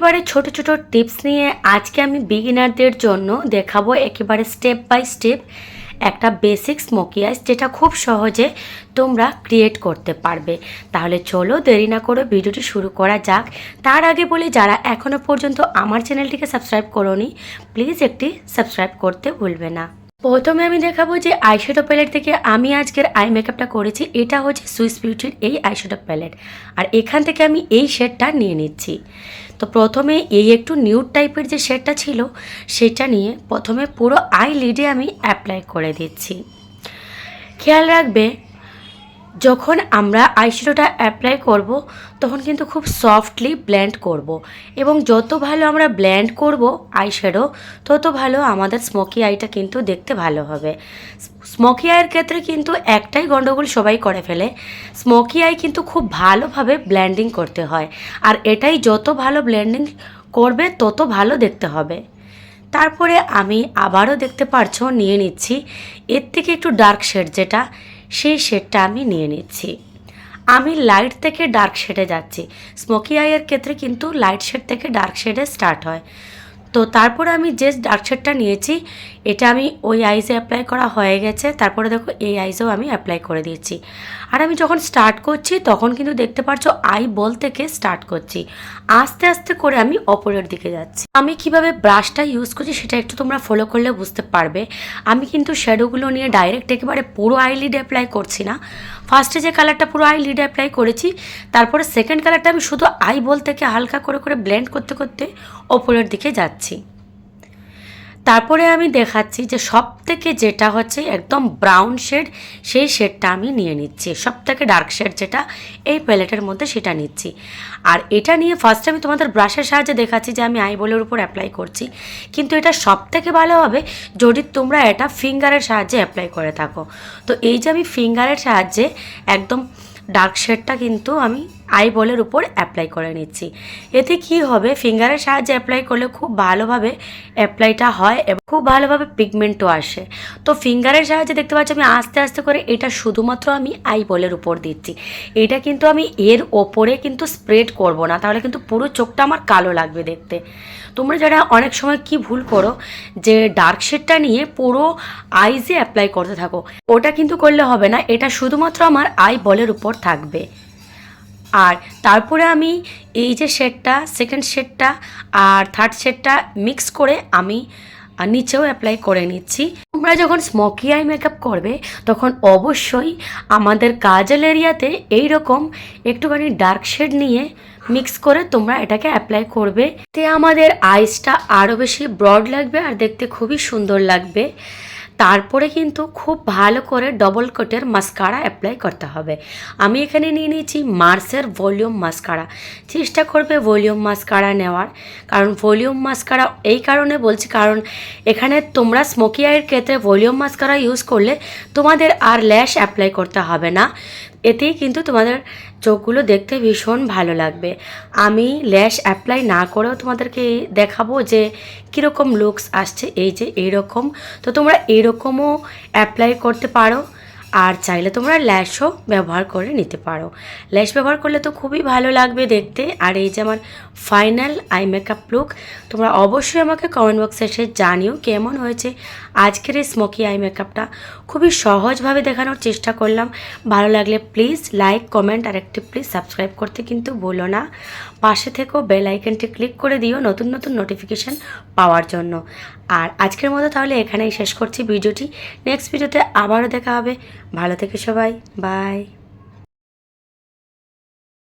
একেবারে ছোট ছোট টিপস নিয়ে আজকে আমি বিগিনারদের জন্য দেখাবো একেবারে স্টেপ বাই স্টেপ একটা বেসিক স্মোকি আইস, যেটা খুব সহজে তোমরা ক্রিয়েট করতে পারবে। তাহলে চলো দেরি না করে ভিডিওটি শুরু করা যাক। তার আগে বলি, যারা এখনও পর্যন্ত আমার চ্যানেলটিকে সাবস্ক্রাইব করোনি, প্লিজ একটি সাবস্ক্রাইব করতে ভুলবে না। প্রথমে আমি দেখাবো যে আইশ্যাডো প্যালেট থেকে আমি আজকের আই মেকআপটা করেছি। এটা হচ্ছে সুইস বিউটির এই আইশ্যাডো প্যালেট, আর এখান থেকে আমি এই শেডটা নিয়ে নিচ্ছি। তো প্রথমে এই একটু নিউড টাইপের যে শেডটা ছিল সেটা নিয়ে প্রথমে পুরো আই লিডে আমি অ্যাপ্লাই করে দিচ্ছি। খেয়াল রাখবে, যখন আমরা আইশ্যাডোটা অ্যাপ্লাই করব তখন কিন্তু খুব সফটলি ব্লেন্ড করব, এবং যত ভালো আমরা ব্লেন্ড করব আইশ্যাডো, তত ভালো আমাদের স্মোকি আইটা কিন্তু দেখতে ভালো হবে। স্মোকি আইয়ের ক্ষেত্রে কিন্তু একটাই গন্ডগোল সবাই করে ফেলে, স্মোকি আই কিন্তু খুব ভালোভাবে ব্লেন্ডিং করতে হয়, আর এটাই যত ভালো ব্লেন্ডিং করবে তত ভালো দেখতে হবে। তারপরে আমি আবারও দেখতে পারছো নিয়ে নিচ্ছি এর থেকে একটু ডার্ক শেড, যেটা সেই শেডটা আমি নিয়ে নিচ্ছি। আমি লাইট থেকে ডার্ক শেডে যাচ্ছি। স্মোকি আইয়ের ক্ষেত্রে কিন্তু লাইট শেড থেকে ডার্ক শেডে স্টার্ট হয়। তো তারপরে আমি যে ডার্ক শেডটা নিয়েছি এটা আমি ওই আইসে অ্যাপ্লাই করা হয়ে গেছে। তারপরে দেখো এই আইসেও আমি অ্যাপ্লাই করে দিয়েছি। আর আমি যখন স্টার্ট করছি তখন কিন্তু দেখতে পাচ্ছ আই বল থেকে স্টার্ট করছি, আস্তে আস্তে করে আমি অপরের দিকে যাচ্ছি। আমি কিভাবে ব্রাশটা ইউজ করছি সেটা একটু তোমরা ফলো করলে বুঝতে পারবে। আমি কিন্তু শ্যাডোগুলো নিয়ে ডাইরেক্ট একেবারে পুরো আইলিডে অ্যাপ্লাই করছি না। ফার্স্টে যে কালারটা পুরো আই লিডে অ্যাপ্লাই করেছি, তারপরে সেকেন্ড কালারটা আমি শুধু আই বল থেকে হালকা করে করে ব্লেন্ড করতে করতে ওপরের দিকে যাচ্ছি। তারপরে আমি দেখাচ্ছি যে সব থেকে যেটা হচ্ছে একদম ব্রাউন শেড, সেই শেডটা আমি নিয়ে নিচ্ছি। সব থেকে ডার্ক শেড যেটা এই প্যালেটের মধ্যে সেটা নিচ্ছি। আর এটা নিয়ে ফার্স্টে আমি তোমাদের ব্রাশের সাহায্যে দেখাচ্ছি যে আমি আইবলের উপর অ্যাপ্লাই করছি, কিন্তু এটা সব থেকে ভালো হবে যদি তোমরা এটা ফিঙ্গারের সাহায্যে অ্যাপ্লাই করে থাকো। তো এই যে আমি ফিঙ্গারের সাহায্যে একদম ডার্ক শেডটা কিন্তু আমি আই বলের উপর অ্যাপ্লাই করে নিচ্ছি। এতে কি হবে, ফিঙ্গারের সাহায্যে অ্যাপ্লাই করলে খুব ভালোভাবে অ্যাপ্লাইটা হয় এবং খুব ভালোভাবে পিগমেন্টও আসে। তো ফিঙ্গারের সাহায্যে দেখতে পাচ্ছি আমি আস্তে আস্তে করে এটা শুধুমাত্র আমি আই বলের উপর দিচ্ছি। এটা কিন্তু আমি এর ওপরে কিন্তু স্প্রেড করব না, তাহলে কিন্তু পুরো চোখটা আমার কালো লাগবে দেখতে। তোমরা যারা অনেক সময় কি ভুল করো যে ডার্ক শেডটা নিয়ে পুরো আইজে অ্যাপ্লাই করতে থাকো, ওটা কিন্তু করলে হবে না। এটা শুধুমাত্র আমার আই বলের উপর থাকবে। আর তারপরে আমি এই যে শেডটা, সেকেন্ড শেডটা আর থার্ড শেডটা মিক্স করে আমি নিচেও অ্যাপ্লাই করে নিচ্ছি। তোমরা যখন স্মোকি আই মেকআপ করবে তখন অবশ্যই আমাদের কাজল এরিয়াতে এইরকম একটুখানি ডার্ক শেড নিয়ে মিক্স করে তোমরা এটাকে অ্যাপ্লাই করবে। তে আমাদের আইসটা আরও বেশি ব্রড লাগবে আর দেখতে খুবই সুন্দর লাগবে। তারপরে কিন্তু খুব ভালো করে ডবল কোটের মাস্কারা অ্যাপ্লাই করতে হবে। আমি এখানে নিয়ে নিয়েছি মার্সের ভলিউম মাস্কারা। চেষ্টা করবে ভলিউম মাস্কারা নেওয়ার, কারণ ভলিউম মাস্কারা এই কারণে বলছি, কারণ এখানে তোমরা স্মোকি আইয়ের ক্ষেত্রে ভলিউম মাস্কারা ইউজ করলে তোমাদের আর ল্যাশ অ্যাপ্লাই করতে হবে না। এতেই কিন্তু তোমাদের চোখগুলো দেখতে ভীষণ ভালো লাগবে। আমি ল্যাশ অ্যাপ্লাই না করেও তোমাদেরকে দেখাবো যে কীরকম লুকস আসছে। এই যে এইরকম, তো তোমরা এইরকমও অ্যাপ্লাই করতে পারো, আর চাইলে তোমরা ল্যাশও ব্যবহার করে নিতে পারো। ল্যাশ ব্যবহার করলে তো খুবই ভালো লাগবে দেখতে। আর এই যে আমার ফাইনাল আই মেকআপ লুক, তোমরা অবশ্যই আমাকে কমেন্ট বক্সে এসে জানিও কেমন হয়েছে আজকের এই স্মোকি আই মেকআপটা। খুবই সহজভাবে দেখানোর চেষ্টা করলাম। ভালো লাগলে প্লিজ লাইক, কমেন্ট আর একটি প্লিজ সাবস্ক্রাইব করতে কিন্তু ভুলো না। পাশে থেকেও বেল আইকনটি ক্লিক করে দিও নতুন নতুন নোটিফিকেশান পাওয়ার জন্য। আর আজকের মতো তাহলে এখানেই শেষ করছি ভিডিওটি। নেক্সট ভিডিওতে আবারও দেখা হবে। ভালো থেকে সবাই, বাই।